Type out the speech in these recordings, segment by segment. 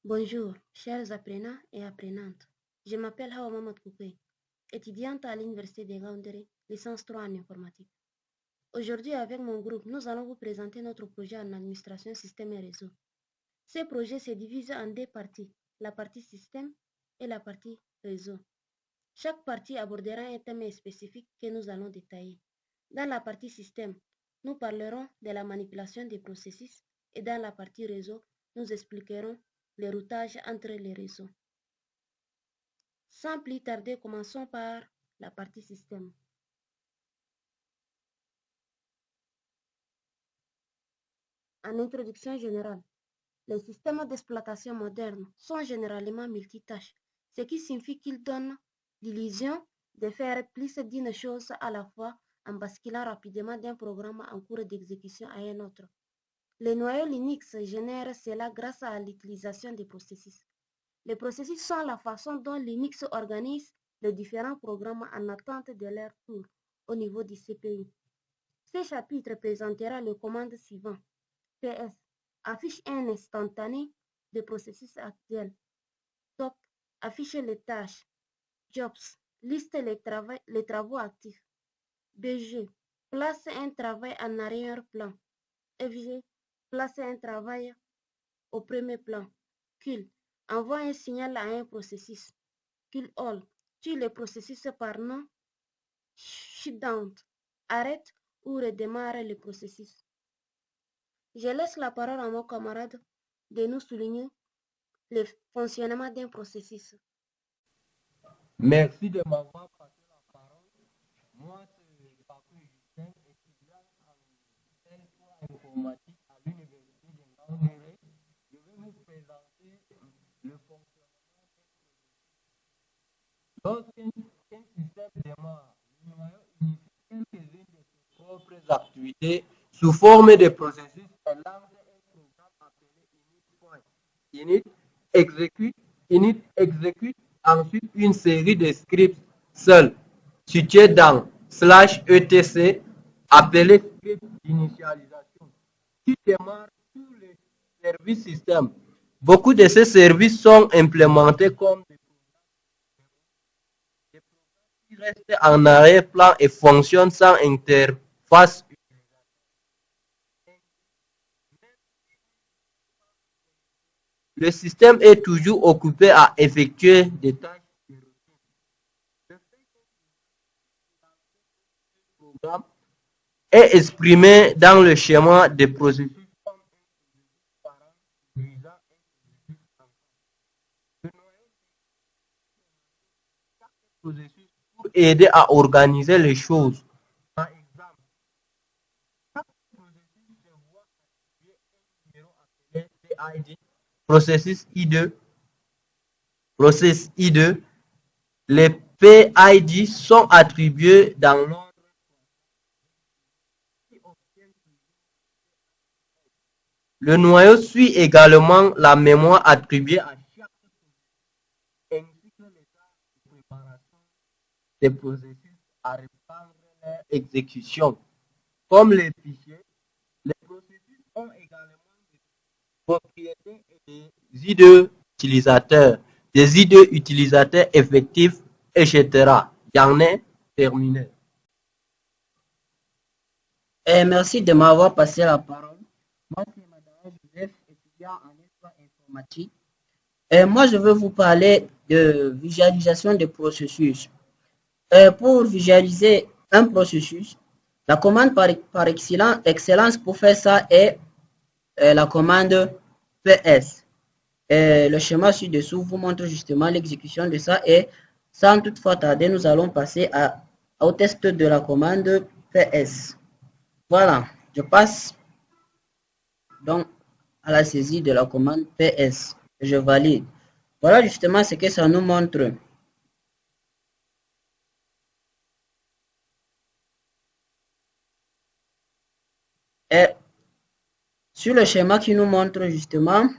Bonjour, chers apprenants et apprenantes. Je m'appelle Hawa Mamad Koukoué, étudiante à l'Université de Gaoundéré, licence 3 en informatique. Aujourd'hui, avec mon groupe, nous allons vous présenter notre projet en administration système et réseau. Ce projet se divise en deux parties, la partie système et la partie réseau. Chaque partie abordera un thème spécifique que nous allons détailler. Dans la partie système, nous parlerons de la manipulation des processus et dans la partie réseau, nous expliquerons le routage entre les réseaux. Sans plus tarder, commençons par la partie système. En introduction générale, les systèmes d'exploitation modernes sont généralement multitâches, ce qui signifie qu'ils donnent l'illusion de faire plus d'une chose à la fois en basculant rapidement d'un programme en cours d'exécution à un autre. Le noyau Linux génère cela grâce à l'utilisation des processus. Les processus sont la façon dont Linux organise les différents programmes en attente de leur tour au niveau du CPU. Ce chapitre présentera le commande suivant. PS affiche un instantané des processus actuels. Top affiche les tâches. Jobs liste les travaux actifs. BG place un travail en arrière-plan. FG place un travail au premier plan. Kill envoie un signal à un processus. Kill all tue le processus par nom. Shutdown arrête ou redémarre le processus. Je laisse la parole à mon camarade de nous souligner le fonctionnement d'un processus. Merci de m'avoir passé la parole. Moi, c'est Papu Justin, étudiant en système informatique à l'Université de Ngaoundéré. Je vais vous présenter le fonctionnement des processus. Lorsqu'un système démarre, le noyau initie quelques-unes de ses propres activités sous forme de processus et lance un programme appelé init. Init exécute ensuite une série de scripts seuls situés dans /etc appelés scripts d'initialisation qui démarrent tous les services système. Beaucoup de ces services sont implémentés comme des programmes qui restent en arrière-plan et fonctionnent sans interface. Le système est toujours occupé à effectuer des tâches de routine. Le fait que le programme est exprimé dans le schéma des processus comme un processus parent visant un processus enfant. Le noyau chaque processus pour aider à organiser les choses. Par exemple, chaque processus se voit attribuer un numéro appelé PID, processus I2, process I2. Les PID sont attribués dans l'ordre qui obtiennent le noyau suit également la mémoire attribuée à chaque processus, ainsi que l'état de préparation des processus à reprendre leur exécution. Comme les fichiers, les processus ont également des propriétés et des ID utilisateurs, des ID utilisateurs effectifs, etc. J'en ai terminé. Merci de m'avoir passé la parole. Moi, c'est Madame Joseph, étudiant en histoire informatique. Moi, je veux vous parler de visualisation des processus. Pour visualiser un processus, la commande par excellence pour faire ça est la commande PS. Le schéma ci-dessous vous montre justement l'exécution de ça et sans toutefois tarder, nous allons passer au test de la commande PS. Voilà, je passe donc à la saisie de la commande PS. Je valide. Voilà justement ce que ça nous montre. Et sur le schéma qui nous montre justement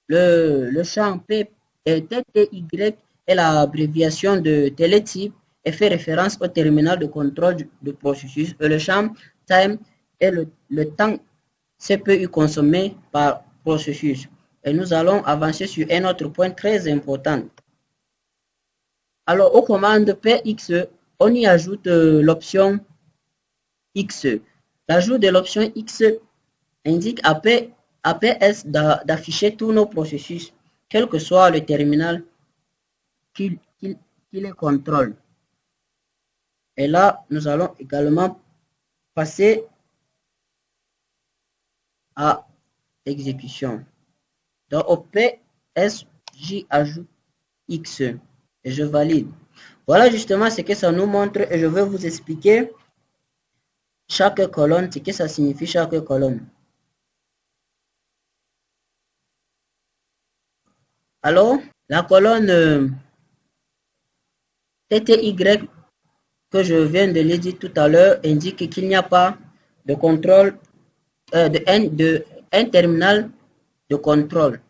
le champ P et TTY est l'abréviation de télétype et fait référence au terminal de contrôle de processus. Et le champ time est le temps CPU consommé par processus. Et nous allons avancer sur un autre point très important. Alors, aux commandes PX, on y ajoute l'option X. L'ajout de l'option X indique à PS d'afficher tous nos processus, quel que soit le terminal qui les contrôle. Et là, nous allons également passer à exécution. Donc, au PS, j'y ajoute X et je valide. Voilà justement ce que ça nous montre et je vais vous expliquer chaque colonne, ce que ça signifie chaque colonne. Alors, la colonne TTY que je viens de le dire tout à l'heure indique qu'il n'y a pas de contrôle un terminal de contrôle.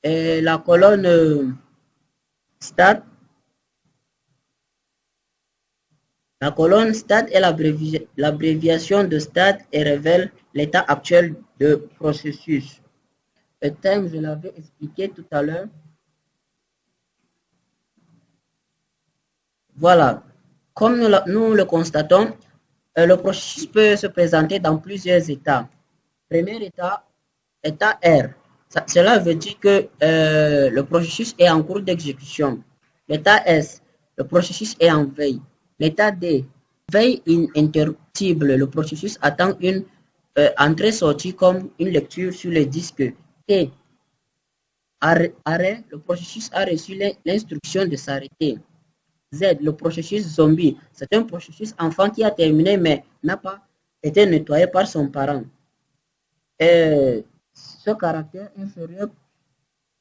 Et la colonne stat, est l'abréviation de stat et révèle l'état actuel de processus. Le thème, je l'avais expliqué tout à l'heure. Voilà. Comme nous le constatons, le processus peut se présenter dans plusieurs états. Premier état, état R. Cela veut dire que le processus est en cours d'exécution. L'état S, le processus est en veille. L'état D, veille ininterruptible. Le processus attend une entrée-sortie comme une lecture sur le disque. T, arrêt, le processus a reçu l'instruction de s'arrêter. Z, le processus zombie. C'est un processus enfant qui a terminé mais n'a pas été nettoyé par son parent. Et ce caractère inférieur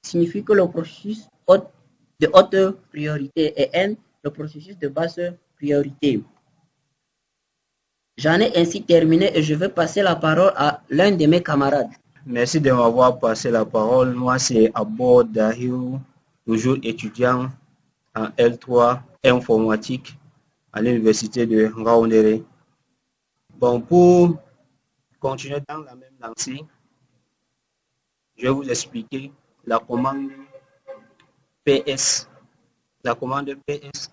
signifie que le processus de haute priorité et N, le processus de basse priorité. J'en ai ainsi terminé et je vais passer la parole à l'un de mes camarades. Merci de m'avoir passé la parole. Moi, c'est Abo Dahirou, toujours étudiant en L3 informatique à l'université de Ngaoundéré. Bon, pour continuer dans la même lancée, je vais vous expliquer la commande PS. La commande PS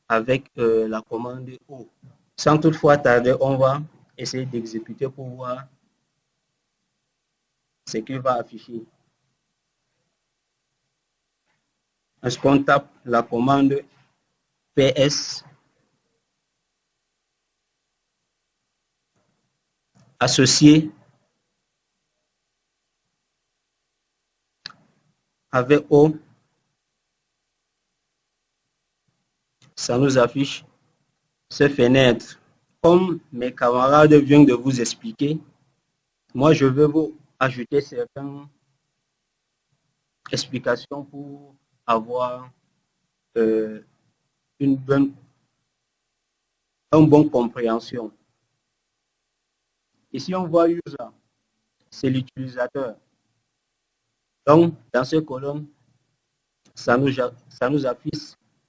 avec la commande O. Sans toutefois tarder, on va essayer d'exécuter pour voir ce qu'il va afficher. Est-ce qu'on tape la commande PS associé avec O, ça nous affiche cette fenêtre. Comme mes camarades viennent de vous expliquer, moi je vais vous ajouter certaines explications pour avoir une bonne compréhension. Ici, on voit user, c'est l'utilisateur. Donc, dans cette colonne, ça nous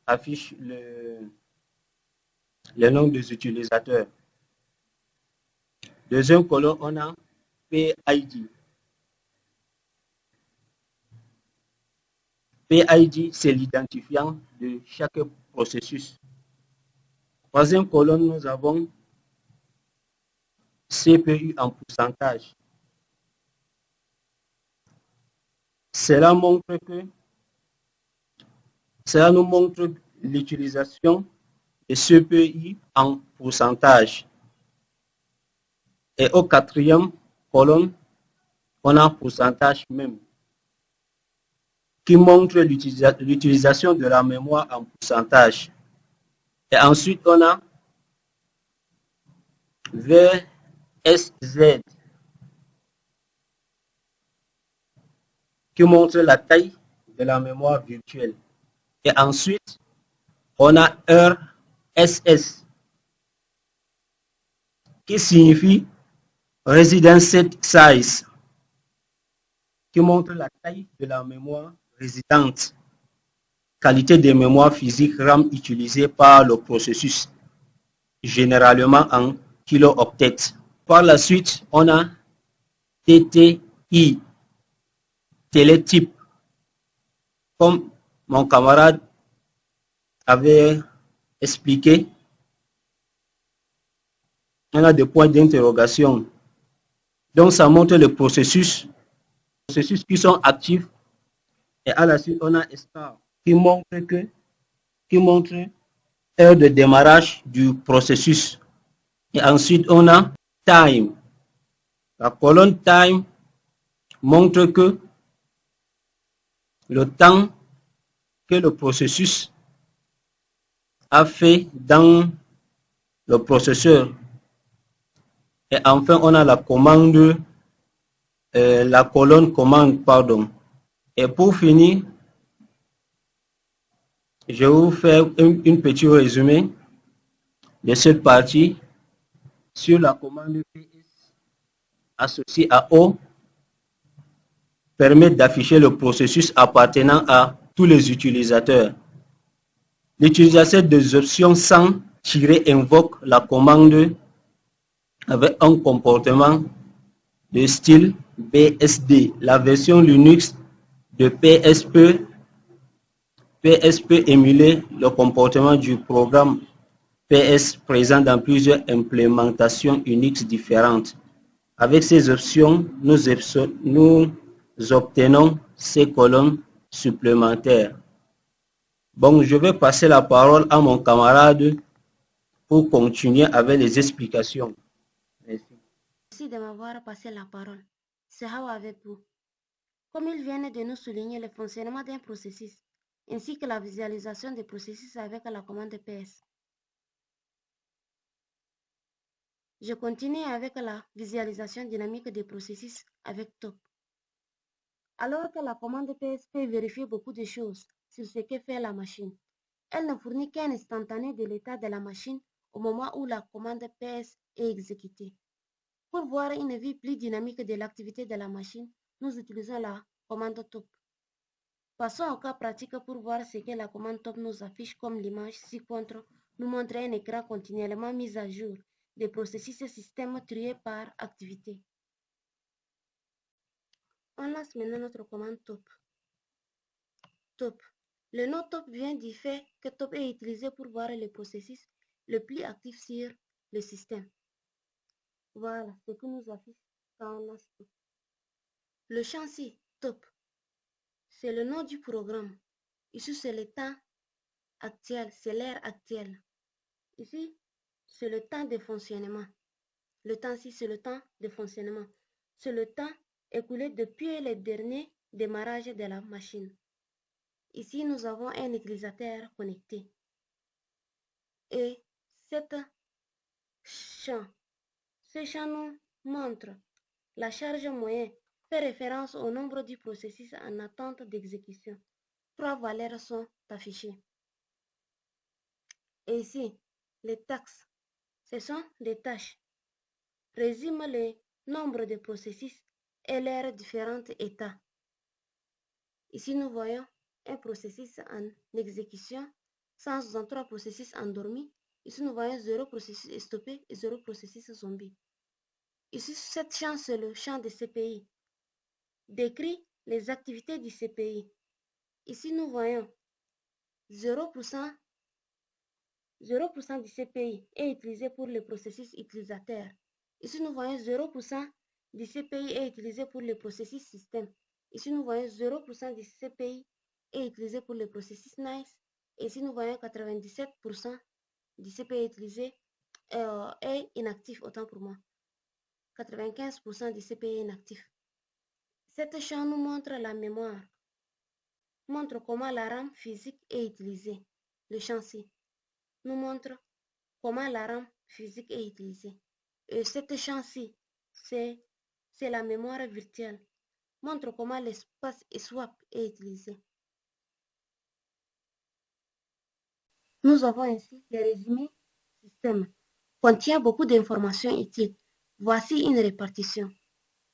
affiche le nom des utilisateurs. Deuxième colonne, on a PID. PID, c'est l'identifiant de chaque processus. Troisième colonne, nous avons CPU en pourcentage. Cela nous montre l'utilisation de CPU en pourcentage. Et au quatrième colonne, on a pourcentage même, qui montre l'utilisation de la mémoire en pourcentage. Et ensuite, on a VSZ, qui montre la taille de la mémoire virtuelle. Et ensuite, on a RSS, qui signifie Residence Set Size, qui montre la taille de la mémoire résidente, qualité de mémoire physique RAM utilisée par le processus, généralement en kilo-octets. Par la suite, on a TTI, télétype. Comme mon camarade avait expliqué, on a des points d'interrogation. Donc ça montre les processus qui sont actifs. Et à la suite, on a star qui montre heure de démarrage du processus. Et ensuite, on a time. La colonne time montre que le temps que le processus a fait dans le processeur. Et enfin, on a la commande, la colonne commande, pardon. Et pour finir, je vais vous faire un petit résumé de cette partie sur la commande PS associée à O permet d'afficher le processus appartenant à tous les utilisateurs. L'utilisateur des options 100 invoque la commande avec un comportement de style BSD. La version Linux de PSP émulait le comportement du programme PS présent dans plusieurs implémentations Unix différentes. Avec ces options, nous obtenons ces colonnes supplémentaires. Bon, je vais passer la parole à mon camarade pour continuer avec les explications. Merci. Merci de m'avoir passé la parole. C'est Hawa avec vous. Comme ils viennent de nous souligner le fonctionnement d'un processus, ainsi que la visualisation des processus avec la commande PS. Je continue avec la visualisation dynamique des processus avec TOP. Alors que la commande PS peut vérifier beaucoup de choses sur ce que fait la machine, elle ne fournit qu'un instantané de l'état de la machine au moment où la commande PS est exécutée. Pour voir une vue plus dynamique de l'activité de la machine, nous utilisons la commande TOP. Passons au cas pratique pour voir ce que la commande TOP nous affiche comme l'image ci-contre nous montre un écran continuellement mis à jour des processus et systèmes triés par activité. On lance maintenant notre commande TOP. TOP. Le nom TOP vient du fait que TOP est utilisé pour voir le processus le plus actif sur le système. Voilà ce que nous affiche quand on lance TOP. Le champ ci, TOP, c'est le nom du programme. Ici, c'est le temps actuel, c'est l'heure actuelle. Ici, c'est le temps de fonctionnement. Le temps-ci, c'est le temps de fonctionnement. C'est le temps écoulé depuis le dernier démarrage de la machine. Ici, nous avons un utilisateur connecté. Et ce champ nous montre la charge moyenne, fait référence au nombre du processus en attente d'exécution. 3 valeurs sont affichées. Et ici, les taxes, ce sont des tâches. Résume le nombre de processus et leurs différents états. Ici, nous voyons un processus en exécution, 163 processus endormis. Ici, nous voyons 0 processus stoppé et 0 processus zombie. Ici, cette champ, c'est le champ de CPI. Décrit les activités du CPI. Ici, nous voyons 0% du CPI est utilisé pour le processus utilisateur. Ici, nous voyons 0% du CPI est utilisé pour le processus système. Ici, nous voyons 0% du CPI est utilisé pour le processus NICE. Et ici, nous voyons 97% du CPI utilisé est inactif, autant pour moi. 95% du CPI est inactif. Cette champ nous montre la mémoire, montre comment la RAM physique est utilisée. Le champ-ci nous montre comment la RAM physique est utilisée. Et cette champ-ci, c'est la mémoire virtuelle, montre comment l'espace swap est utilisé. Nous avons ainsi le résumé système, contient beaucoup d'informations utiles. Voici une répartition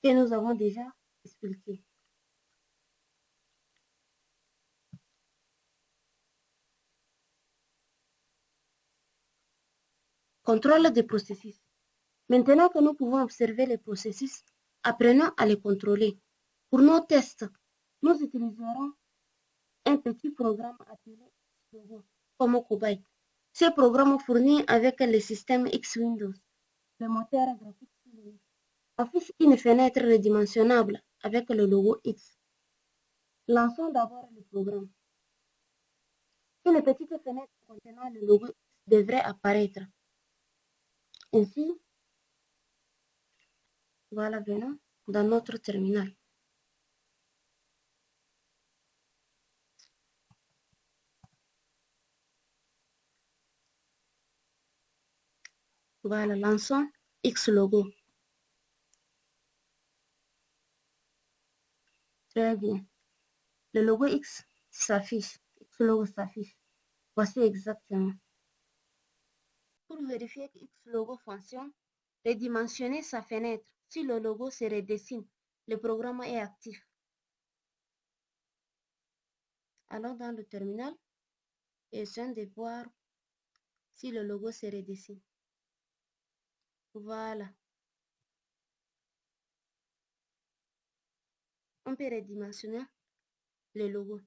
que nous avons déjà expliquée. Contrôle des processus. Maintenant que nous pouvons observer les processus, apprenons à les contrôler. Pour nos tests, nous utiliserons un petit programme appelé Xlogo comme cobaye. Ce programme fourni avec le système X Windows, le moteur graphique affiche une fenêtre redimensionnable avec le logo X. Lançons d'abord le programme. Une petite fenêtre contenant le logo X devrait apparaître. Ainsi, voilà, venons dans notre terminal. Voilà, lançons Xlogo. Très bien. Le logo X s'affiche. Xlogo s'affiche. Voici exactement. Pour vérifier que Xlogo fonctionne, redimensionnez sa fenêtre. Si le logo se redessine, le programme est actif. Allons dans le terminal et essayons de voir si le logo se redessine. Voilà. On peut redimensionner le logo.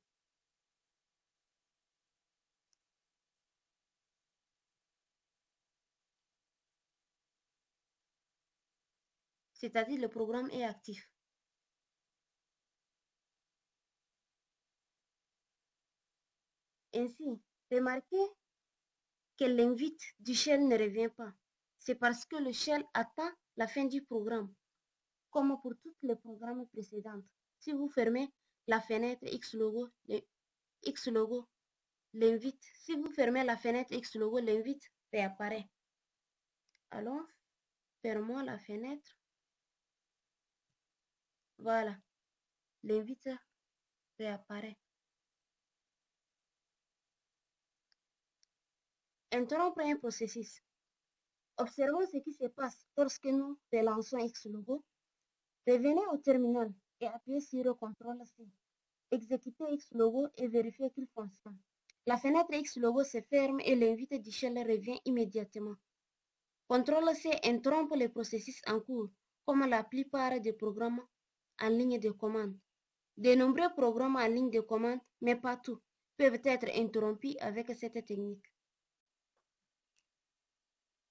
C'est-à-dire le programme est actif. Ainsi, remarquez que l'invite du shell ne revient pas. C'est parce que le shell attend la fin du programme, comme pour tous les programmes précédents. Si vous fermez la fenêtre Xlogo, l'invite. Si vous fermez la fenêtre Xlogo, l'invite réapparaît. Alors, fermons la fenêtre. Voilà, l'invite réapparaît. Interrompre un processus. Observons ce qui se passe lorsque nous relançons Xlogo. Revenez au terminal et appuyez sur CTRL-C. Exécutez Xlogo et vérifiez qu'il fonctionne. La fenêtre Xlogo se ferme et l'invite du shell revient immédiatement. CTRL-C interrompt le processus en cours, comme la plupart des programmes en ligne de commande. De nombreux programmes en ligne de commande, mais pas tous, peuvent être interrompus avec cette technique.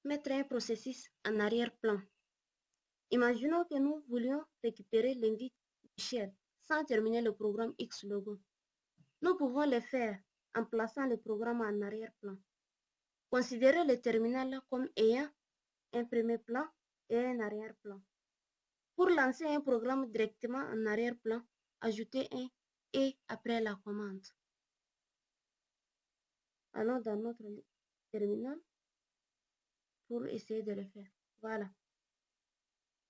Mettre un processus en arrière-plan. Imaginons que nous voulions récupérer l'invite du shell sans terminer le programme Xlogo. Nous pouvons le faire en plaçant le programme en arrière-plan. Considérez le terminal comme ayant un premier plan et un arrière-plan. Pour lancer un programme directement en arrière-plan, ajoutez un « et » après la commande. Allons dans notre terminal pour essayer de le faire. Voilà.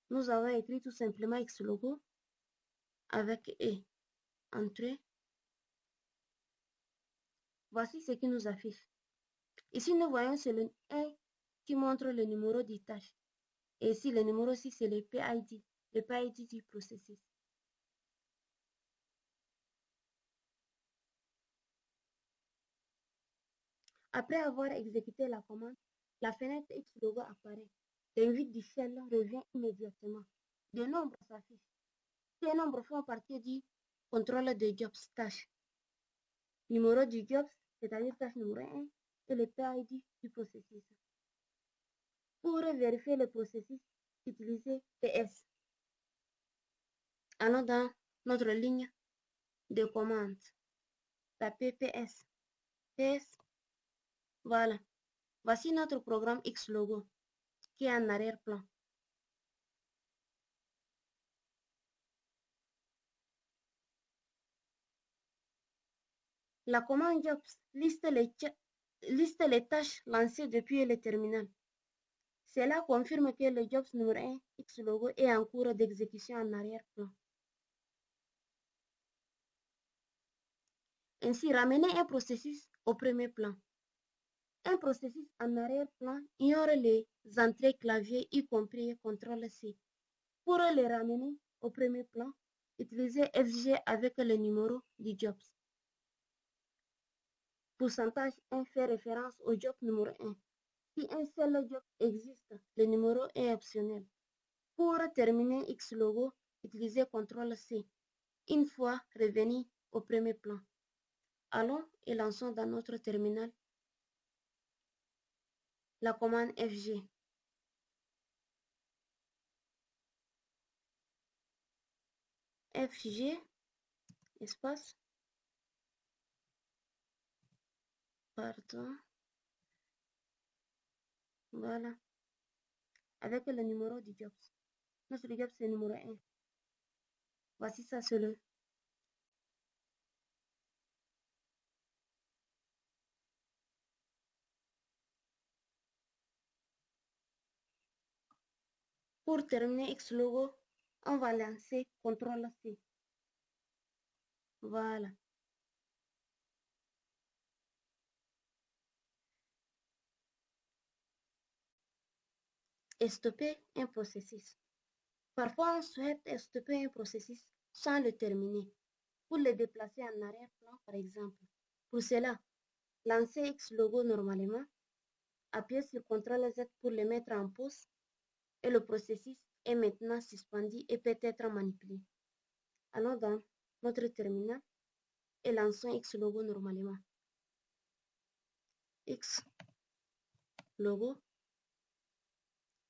Nous avons écrit tout simplement Xlogo avec « et ». Entrée. Voici ce qui nous affiche. Ici, nous voyons c'est le 1 qui montre le numéro de tâche. Et ici, le numéro 6, c'est le PID du processus. Après avoir exécuté la commande, la fenêtre Xlogo apparaît. L'invite du shell revient immédiatement. Des nombres s'affichent. Ces nombres font partie du contrôle de jobs tâche. Numéro du jobs, c'est-à-dire tâche numéro 1, et le PID du processus. Pour vérifier le processus, utilisez PS. Allons dans notre ligne de commande. Tapez PS. PS. Voilà. Voici notre programme Xlogo qui est en arrière-plan. La commande Jobs liste les tâches lancées depuis le terminal. Cela confirme que le Jobs numéro 1 Xlogo est en cours d'exécution en arrière-plan. Ainsi, ramener un processus au premier plan. Un processus en arrière-plan ignore les entrées clavier, y compris CTRL-C. Pour les ramener au premier plan, utilisez FG avec le numéro du Jobs. Pourcentage 1 fait référence au job numéro 1. Si un seul job existe, le numéro est optionnel. Pour terminer Xlogo, utilisez CTRL-C. une fois revenu au premier plan. Allons et lançons dans notre terminal la commande FG. FG, espace, pardon, voilà, avec le numéro du job. Notre job c'est numéro 1. Voici ça, c'est le. Pour terminer Xlogo, on va lancer CTRL-C. Voilà. Et stopper un processus. Parfois, on souhaite stopper un processus sans le terminer, pour le déplacer en arrière-plan par exemple. Pour cela, lancez Xlogo normalement, appuyez sur CTRL-Z pour le mettre en pause et le processus est maintenant suspendu et peut être manipulé. Allons dans notre terminal et lançons Xlogo normalement. Xlogo,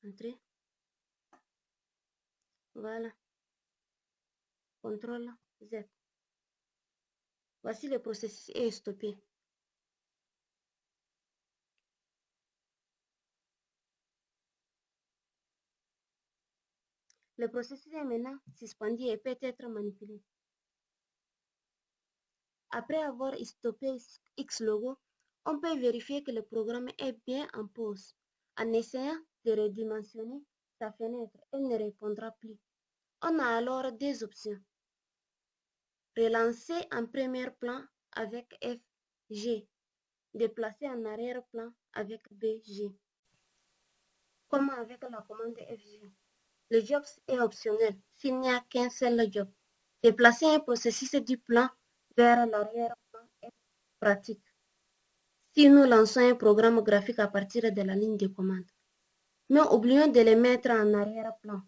entrée, voilà, CTRL-Z. Voici le processus est stoppé. Le processus est maintenant suspendu et peut être manipulé. Après avoir stoppé Xlogo, on peut vérifier que le programme est bien en pause. En essayant de redimensionner sa fenêtre, elle ne répondra plus. On a alors deux options. Relancer en premier plan avec FG. Déplacer en arrière-plan avec BG. Comme avec la commande FG. Le job est optionnel s'il n'y a qu'un seul job. Déplacer un processus du plan vers l'arrière-plan est pratique. Si nous lançons un programme graphique à partir de la ligne de commande, mais oublions de le mettre en arrière-plan.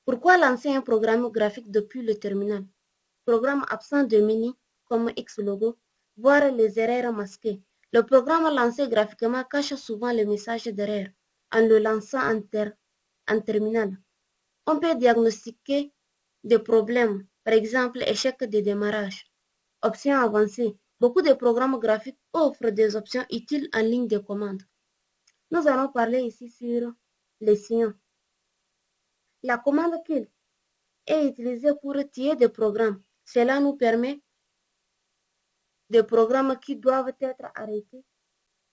Pourquoi lancer un programme graphique depuis le terminal? Programme absent de menu comme Xlogo, voire les erreurs masquées. Le programme lancé graphiquement cache souvent le message d'erreur en le lançant en terminal. On peut diagnostiquer des problèmes, par exemple échec de démarrage. Options avancées. Beaucoup de programmes graphiques offrent des options utiles en ligne de commande. Nous allons parler ici sur les sillons. La commande kill est utilisée pour tuer des programmes. Cela nous permet des programmes qui doivent être arrêtés.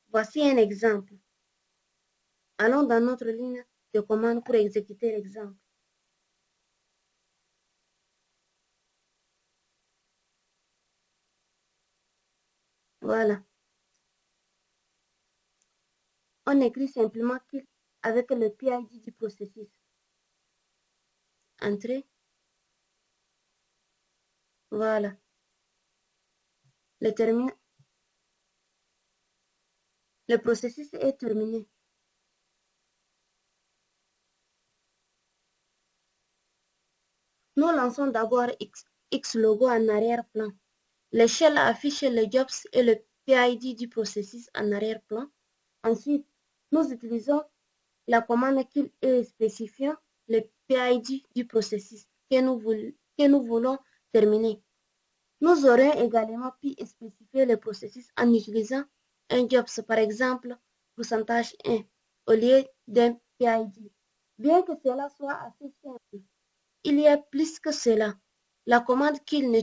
Voici un exemple. Allons dans notre ligne de commande pour exécuter l'exemple. Voilà. On écrit simplement kill avec le PID du processus. Entrée. Voilà. Le processus est terminé. Nous lançons d'abord Xlogo en arrière-plan. L'échelle affiche les jobs et le PID du processus en arrière-plan. Ensuite, nous utilisons la commande kill et spécifiant le PID du processus que nous voulons terminer. Nous aurions également pu spécifier le processus en utilisant un job, par exemple, pourcentage 1 au lieu d'un PID. Bien que cela soit assez simple, il y a plus que cela. La commande kill ne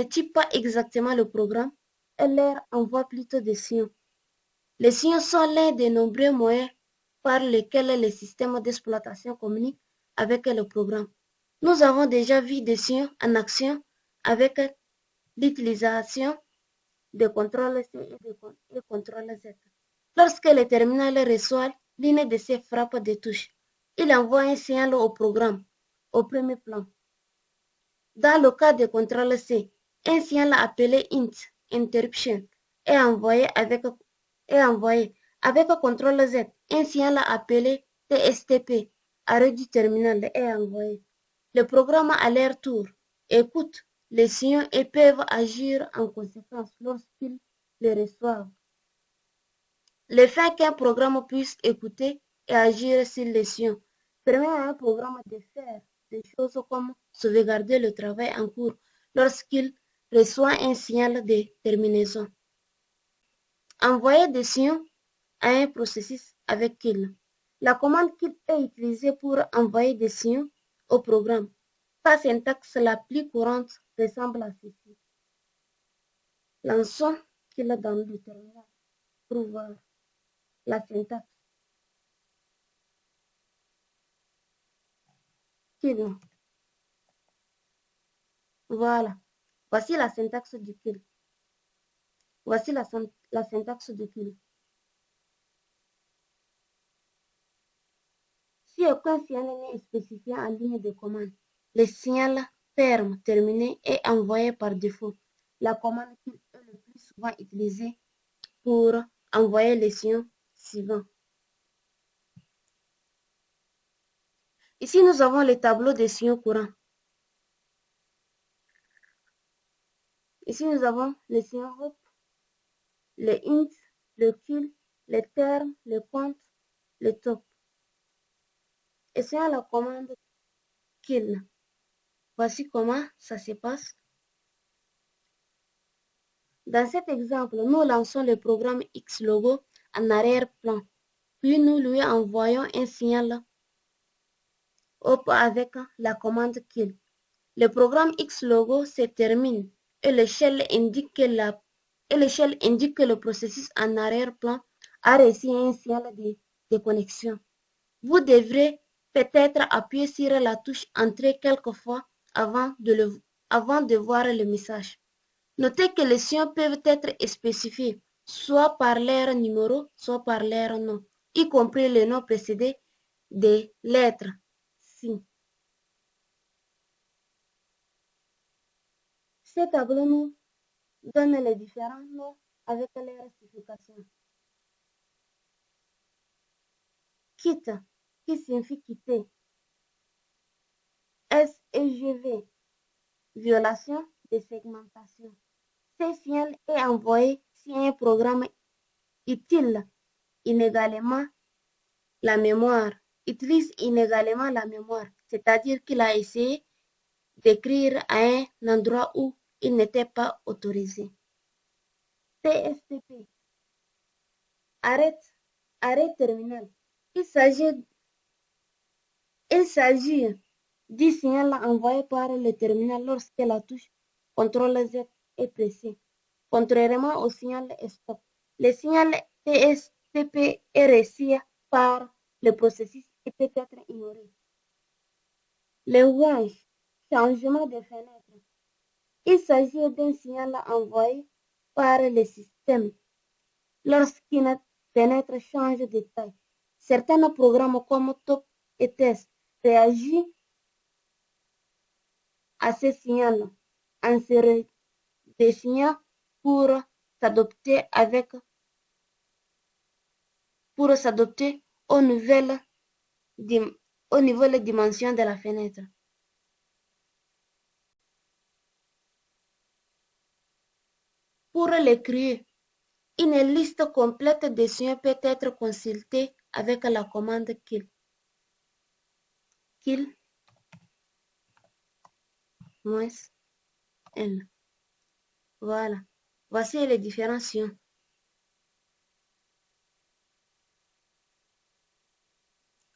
tue pas exactement le programme, elle leur envoie plutôt des signaux. Les signaux sont l'un des nombreux moyens par lesquels les systèmes d'exploitation communiquent avec le programme. Nous avons déjà vu des signaux en action avec l'utilisation de CTRL-C et CTRL-Z. Lorsque le terminal reçoit l'une de ces frappes de touche, il envoie un signal au programme, au premier plan. Dans le cas de CTRL-C, un signal appelé int interruption est envoyé avec CTRL-Z. Un signal appelé TSTP arrêt du terminal est envoyé. Les programmes à leur tour écoutent les signaux et peuvent agir en conséquence lorsqu'ils les reçoivent. Le fait qu'un programme puisse écouter et agir sur les signaux permet à un programme de faire des choses comme sauvegarder le travail en cours lorsqu'il reçoit un signal de terminaison. Envoyer des signaux à un processus avec kill. La commande kill est utilisée pour envoyer des signaux au programme. Sa syntaxe la plus courante ressemble à ceci. Lançons kill dans le terminal pour voir la syntaxe. Kill. Voilà. Voici la syntaxe du kill. Voici la syntaxe du kill. Si aucun signal n'est spécifié en ligne de commande, le signal terme terminé est envoyé par défaut. La commande kill est le plus souvent utilisée pour envoyer les signaux suivants. Ici, nous avons le tableau des signaux courants. Ici, nous avons les signaux hop, les int, le kill, les termes, les comptes, les top. Essayons la commande kill. Voici comment ça se passe. Dans cet exemple, nous lançons le programme Xlogo en arrière-plan, puis nous lui envoyons un signal hop avec la commande kill. Le programme Xlogo se termine et l'échelle indique que le processus en arrière-plan a reçu un signal de connexion. Vous devrez peut-être appuyer sur la touche Entrée quelques fois avant de voir le message. Notez que les signaux peuvent être spécifiés, soit par leur numéro, soit par leur nom, y compris le nom précédé des lettres signes. Ce tableau nous donne les différents noms avec leur signification. Quitte, qui signifie quitter. SEGV, violation de segmentation. Ce signal est envoyé si un programme utilise inégalement la mémoire, c'est-à-dire qu'il a essayé d'écrire à un endroit où il n'était pas autorisé. TSTP, arrêt terminal. Il s'agit du signal envoyé par le terminal lorsque la touche CTRL Z est pressée. Contrairement au signal stop, le signal TSTP est reçu par le processus et peut être ignoré. Le range, changement de fenêtre. Il s'agit d'un signal envoyé par le système lorsqu'une fenêtre change de taille. Certains programmes comme Top et Test réagissent à ce signal en se redessinant pour s'adapter aux nouvelles dimensions de la fenêtre. Pour les créer, une liste complète de signaux peut être consultée avec la commande kill. Kill -n. Voilà. Voici les différents signaux.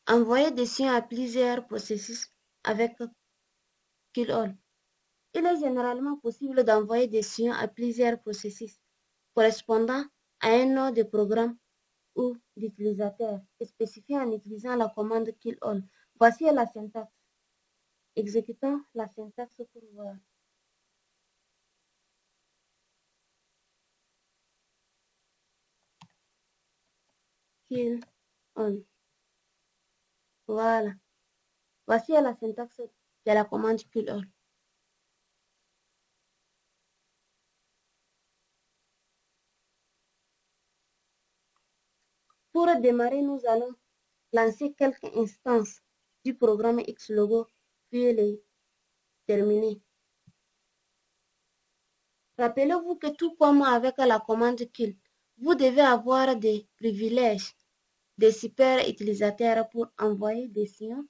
Envoyer des signaux à plusieurs processus avec kill all. Il est généralement possible d'envoyer des signaux à plusieurs processus correspondant à un nom de programme ou d'utilisateur spécifié en utilisant la commande kill all. Voici la syntaxe. Exécutons la syntaxe pour voir. Kill all. Voilà. Voici la syntaxe de la commande kill all. Pour démarrer, nous allons lancer quelques instances du programme Xlogo, puis les terminer. Rappelez-vous que tout comme avec la commande kill, vous devez avoir des privilèges des super utilisateurs pour envoyer des signaux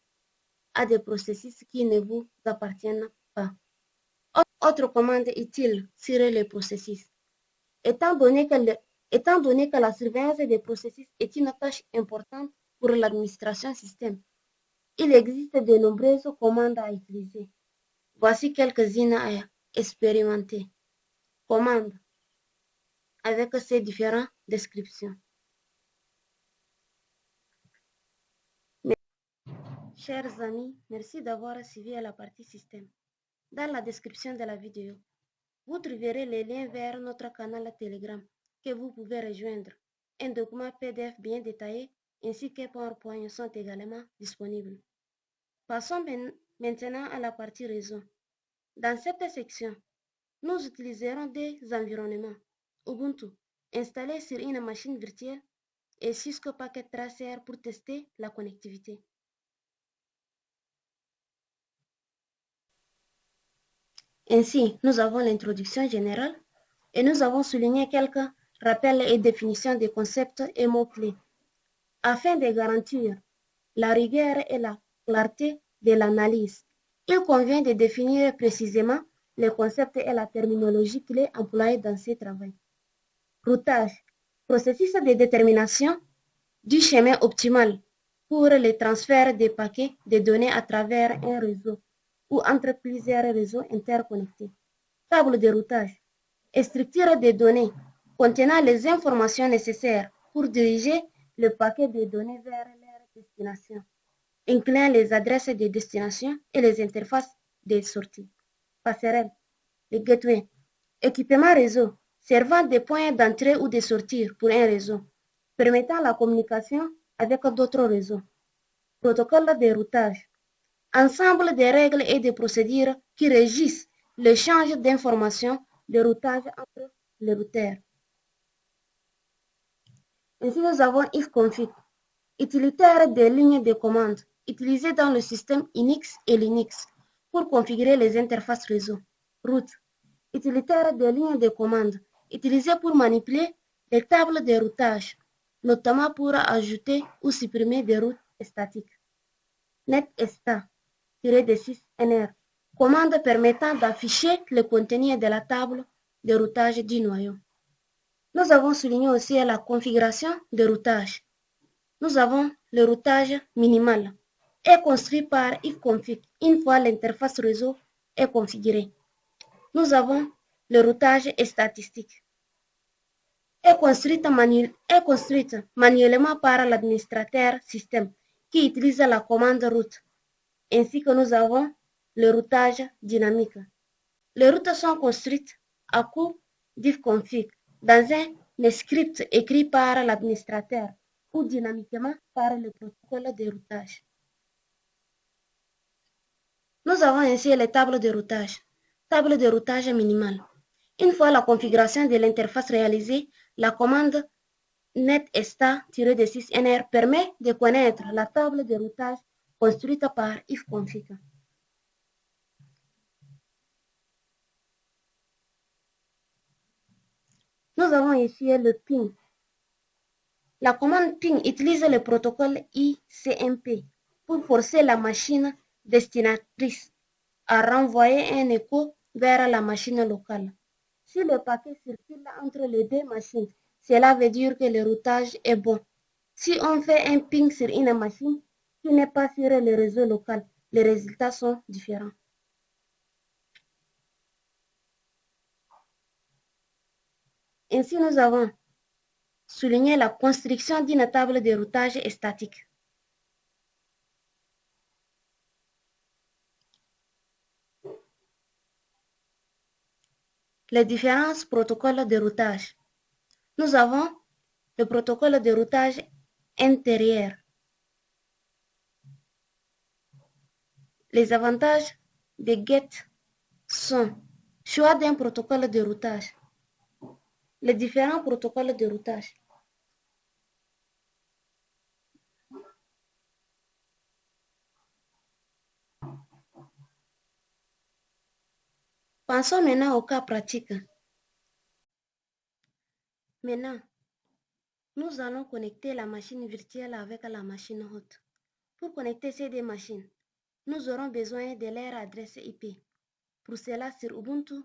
à des processus qui ne vous appartiennent pas. Autre commande utile sur les processus. Étant donné que la surveillance des processus est une tâche importante pour l'administration système, il existe de nombreuses commandes à utiliser. Voici quelques-unes à expérimenter. Commandes avec ces différentes descriptions. Chers amis, merci d'avoir suivi la partie système. Dans la description de la vidéo, vous trouverez les liens vers notre canal Telegram que vous pouvez rejoindre. Un document PDF bien détaillé ainsi que PowerPoint sont également disponibles. Passons maintenant à la partie réseau. Dans cette section, nous utiliserons des environnements Ubuntu installés sur une machine virtuelle et Cisco Packet Tracer pour tester la connectivité. Ainsi, nous avons l'introduction générale et nous avons souligné quelques rappels et définitions des concepts et mots-clés. Afin de garantir la rigueur et la clarté de l'analyse, il convient de définir précisément les concepts et la terminologie clés employés dans ce travail. Routage, processus de détermination du chemin optimal pour le transfert des paquets de données à travers un réseau ou entre plusieurs réseaux interconnectés. Table de routage, structure des données contenant les informations nécessaires pour diriger le paquet de données vers leur destination, incluant les adresses de destination et les interfaces de sortie. Passerelle, le gateway, équipement réseau servant de point d'entrée ou de sortie pour un réseau, permettant la communication avec d'autres réseaux. Protocole de routage, ensemble de règles et de procédures qui régissent l'échange d'informations de routage entre les routeurs. Ainsi, nous avons ifconfig, utilitaire des lignes de commande utilisé dans le système Unix et Linux pour configurer les interfaces réseau. Route, utilitaire des lignes de commande utilisé pour manipuler les tables de routage, notamment pour ajouter ou supprimer des routes statiques. NetEsta-6NR, commande permettant d'afficher le contenu de la table de routage du noyau. Nous avons souligné aussi la configuration de routage. Nous avons le routage minimal, est construit par ifconfig une fois l'interface réseau est configurée. Nous avons le routage statistique, est construite manuellement par l'administrateur système qui utilise la commande route, ainsi que nous avons le routage dynamique. Les routes sont construites à coup d'ifconfig dans un script écrit par l'administrateur ou dynamiquement par le protocole de routage. Nous avons ainsi les tables de routage. Table de routage minimale. Une fois la configuration de l'interface réalisée, la commande netesta-6nr permet de connaître la table de routage construite par ifconfig. Nous avons ici le ping. La commande ping utilise le protocole ICMP pour forcer la machine destinatrice à renvoyer un écho vers la machine locale. Si le paquet circule entre les deux machines, cela veut dire que le routage est bon. Si on fait un ping sur une machine qui n'est pas sur le réseau local, les résultats sont différents. Ainsi, nous avons souligné la construction d'une table de routage statique. Les différents protocoles de routage. Nous avons le protocole de routage intérieur. Les avantages de GET sont choix d'un protocole de routage. Les différents protocoles de routage. Pensons maintenant au cas pratique. Maintenant, nous allons connecter la machine virtuelle avec la machine hôte. Pour connecter ces deux machines, nous aurons besoin de leur adresse IP. Pour cela, sur Ubuntu,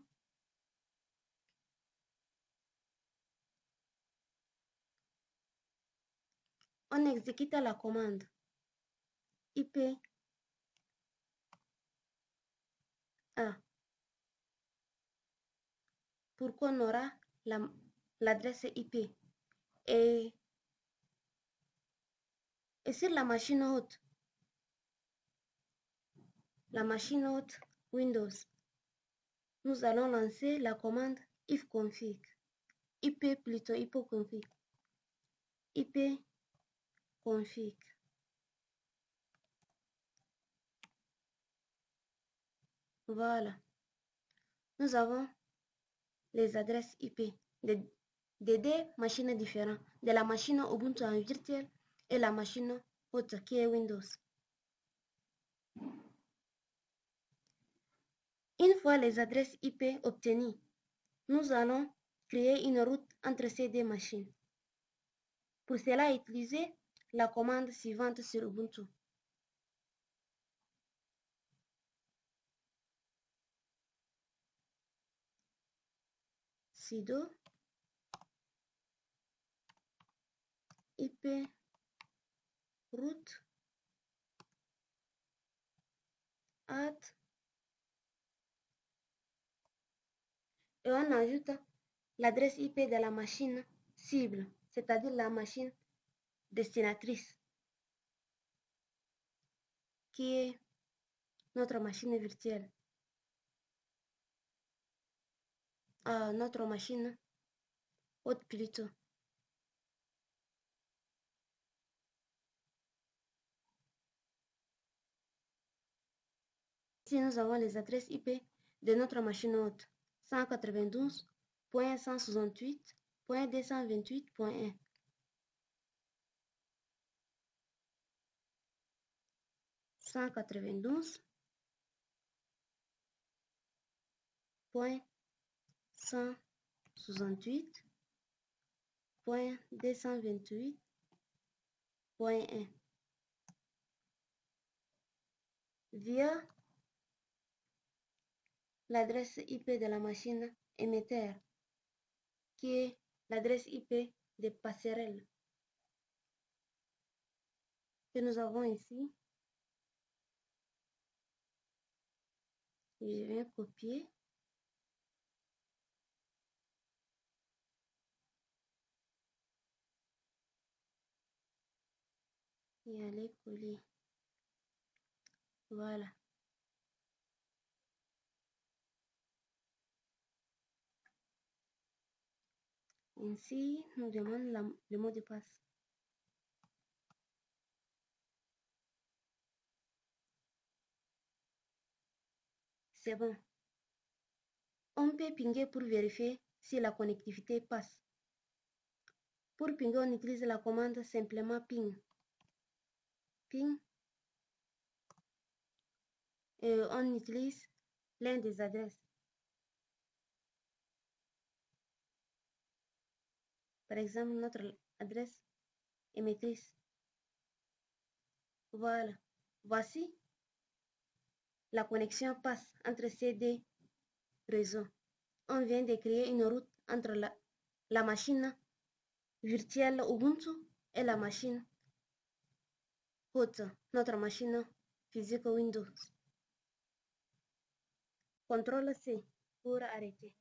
on exécute la commande IP A pour qu'on aura l'adresse IP. Et sur la machine hôte Windows, nous allons lancer la commande ifconfig, ipconfig. Voilà, nous avons les adresses IP de deux machines différentes, de la machine Ubuntu en virtuel et la machine hôte qui est Windows. Une fois les adresses IP obtenues, nous allons créer une route entre ces deux machines. Pour cela, utilisez la commande suivante sur Ubuntu. Sudo IP route add et on ajoute l'adresse IP de la machine cible, c'est-à-dire la machine destinatrice, qui est notre machine virtuelle, notre machine hôte plutôt. Ici, nous avons les adresses IP de notre machine hôte 192.168.228.1. 192.168.228.1 via l'adresse IP de la machine émetteur, qui est l'adresse IP de passerelle que nous avons ici. Je vais copier et aller coller. Voilà. Ainsi, nous demande le mot de passe. C'est bon. On peut pinguer pour vérifier si la connectivité passe. Pour pinguer, on utilise la commande simplement ping. Ping. Et on utilise l'un des adresses. Par exemple, notre adresse émettrice. Voilà. Voici. La connexion passe entre ces deux réseaux. On vient de créer une route entre la machine virtuelle Ubuntu et la machine hôte, notre machine physique Windows. CTRL C pour arrêter.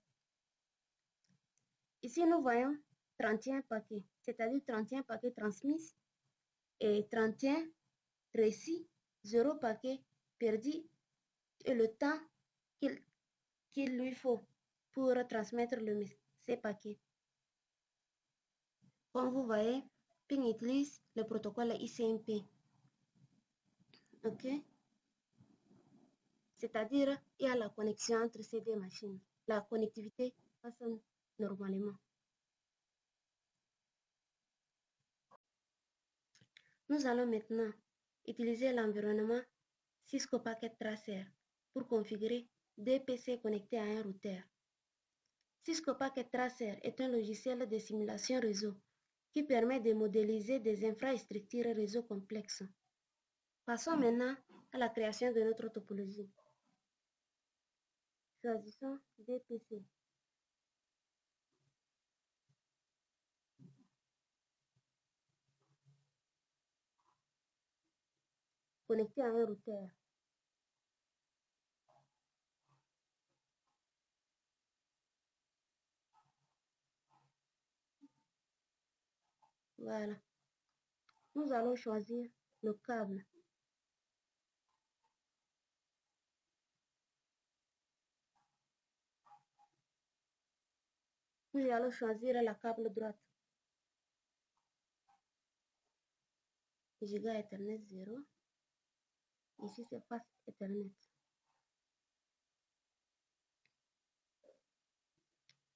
Ici, nous voyons 31 paquets, c'est-à-dire 31 paquets transmis et 31 récits, 0 paquet perdu et le temps qu'il lui faut pour transmettre ces paquets. Comme vous voyez, Ping utilise le protocole ICMP. Ok? C'est-à-dire, il y a la connexion entre ces deux machines. La connectivité passe normalement. Nous allons maintenant utiliser l'environnement Cisco Packet Tracer pour configurer des PC connectés à un routeur. Cisco Packet Tracer est un logiciel de simulation réseau qui permet de modéliser des infrastructures réseau complexes. Passons maintenant à la création de notre topologie. Choisissons des PC. Connectés à un routeur. Voilà. Nous allons choisir le câble. Nous allons choisir la câble droite. Giga Ethernet 0. Ici, c'est passe Ethernet.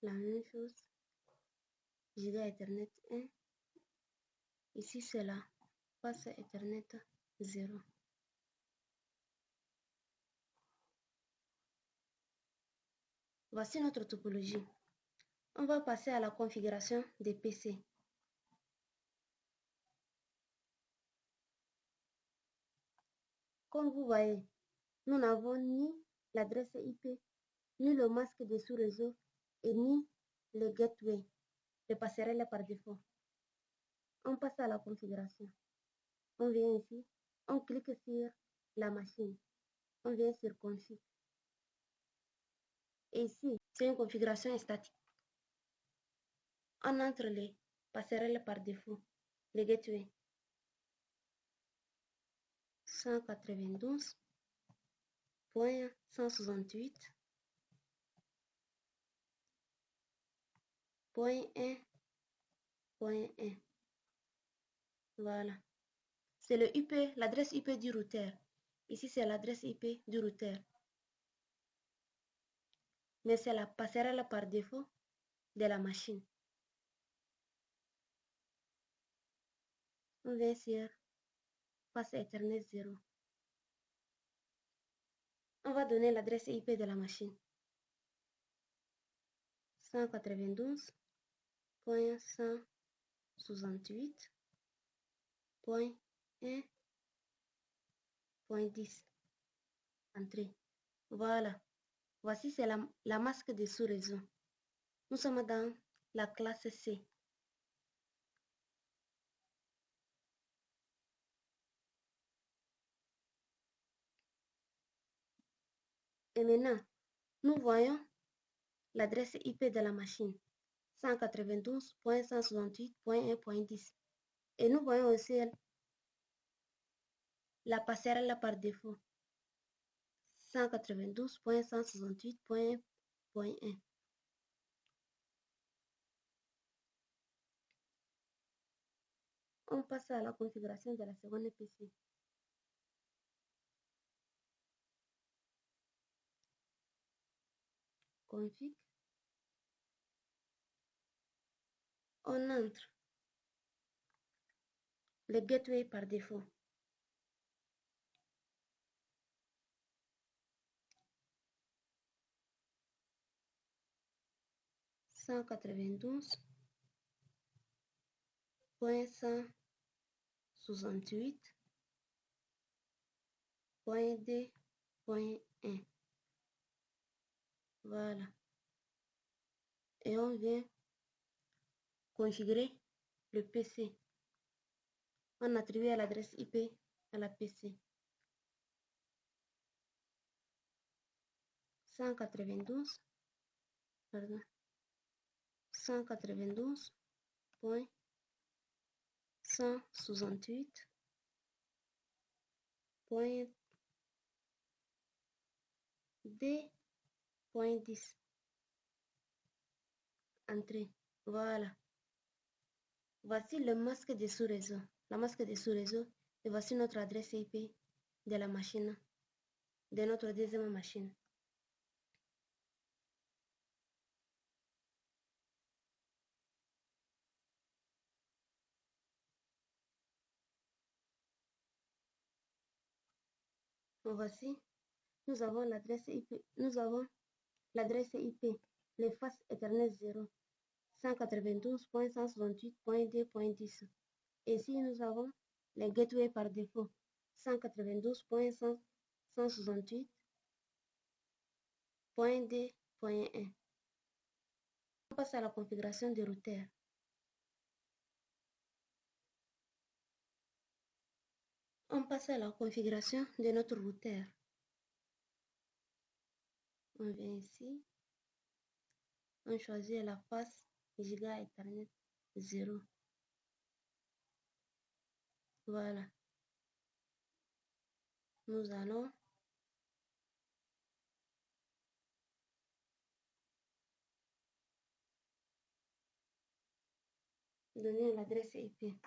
La même chose. Giga Ethernet 1. Ici, c'est la passe Ethernet 0. Voici notre topologie. On va passer à la configuration des PC. Comme vous voyez, nous n'avons ni l'adresse IP, ni le masque de sous-réseau et ni le gateway, les passerelles par défaut. On passe à la configuration. On vient ici, on clique sur la machine. On vient sur config. Et ici, c'est une configuration statique. On entre les passerelles par défaut, les gateways. 192.168.1.1. Voilà. C'est le IP, l'adresse IP du routeur. Ici, c'est l'adresse IP du routeur. Mais c'est la passerelle par défaut de la machine. On vient sur passe Ethernet 0. On va donner l'adresse IP de la machine. 192.168.1.10. Entrée. Voilà. Voici, c'est la masque de sous-réseau. Nous sommes dans la classe C. Et maintenant, nous voyons l'adresse IP de la machine. 192.168.1.10. Et nous voyons aussi la passerelle par défaut. 192.168.1.1. On passe à la configuration de la seconde PC. Config. On entre le gateway par défaut. Cent 192.168.2.1. Voilà. Et on vient configurer le PC. On attribue l'adresse IP à la PC. 192, pardon, 192.168.2.10. Entrée. Voilà. Voici le masque de sous-réseau. La masque de sous-réseau. Et voici notre adresse IP de la machine, de notre deuxième machine. Voici nous avons l'adresse IP, l'espace Ethernet 0, 192.168.2.10. Ici, nous avons les gateways par défaut, 192.168.2.1. On passe à la configuration des routeurs. On passe à la configuration de notre routeur. On vient ici. On choisit la face Giga Ethernet 0. Voilà. Nous allons donner l'adresse IP.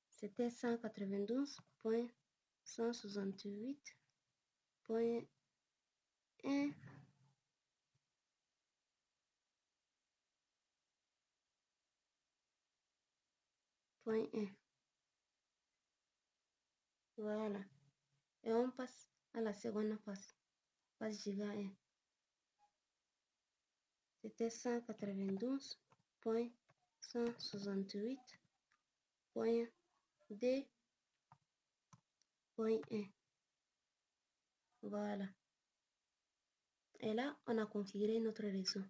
C'était 192.168.1. Voilà. Et on passe à la seconde face Giga 1. C'était 192.168.2.1. Voilà. Et là, on a configuré notre réseau.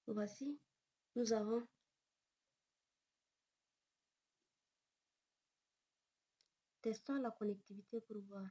Voici, nous avons testons la connectivité pour voir.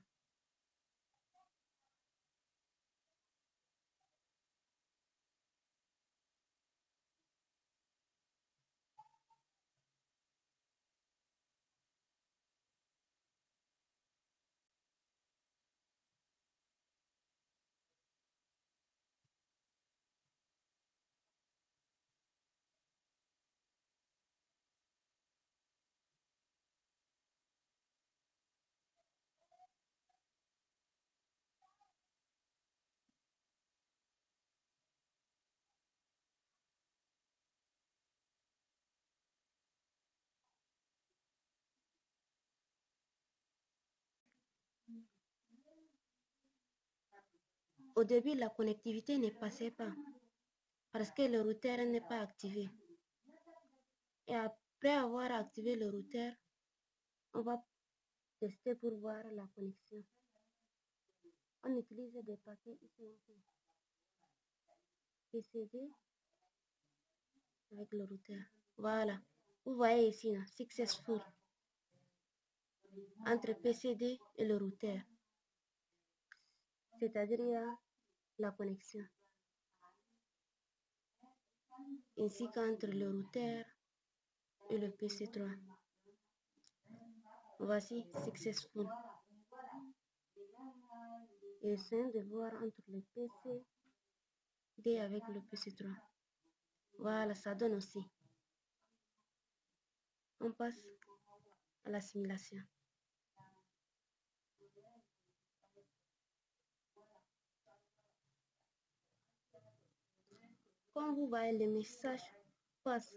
Au début, la connectivité ne passait pas parce que le routeur n'est pas activé. Et après avoir activé le routeur, on va tester pour voir la connexion. On utilise des paquets ICMP PCD avec le routeur. Voilà. Vous voyez ici, là, successful entre PCD et le routeur. C'est-à-dire il y a la connexion. Ainsi qu'entre le routeur et le PC3. Voici successful. Et essayons de voir entre le PC avec le PC3. Voilà, ça donne aussi. On passe à la simulation. Comme vous voyez, le message passe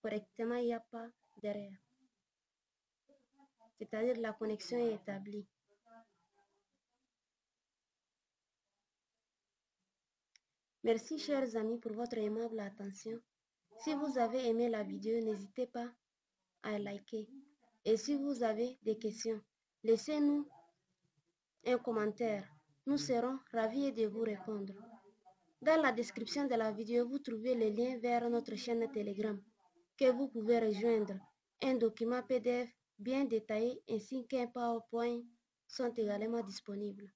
correctement, il n'y a pas d'erreur. C'est-à-dire la connexion est établie. Merci chers amis pour votre aimable attention. Si vous avez aimé la vidéo, n'hésitez pas à liker. Et si vous avez des questions, laissez-nous un commentaire. Nous serons ravis de vous répondre. Dans la description de la vidéo, vous trouvez le lien vers notre chaîne Telegram que vous pouvez rejoindre. Un document PDF bien détaillé ainsi qu'un PowerPoint sont également disponibles.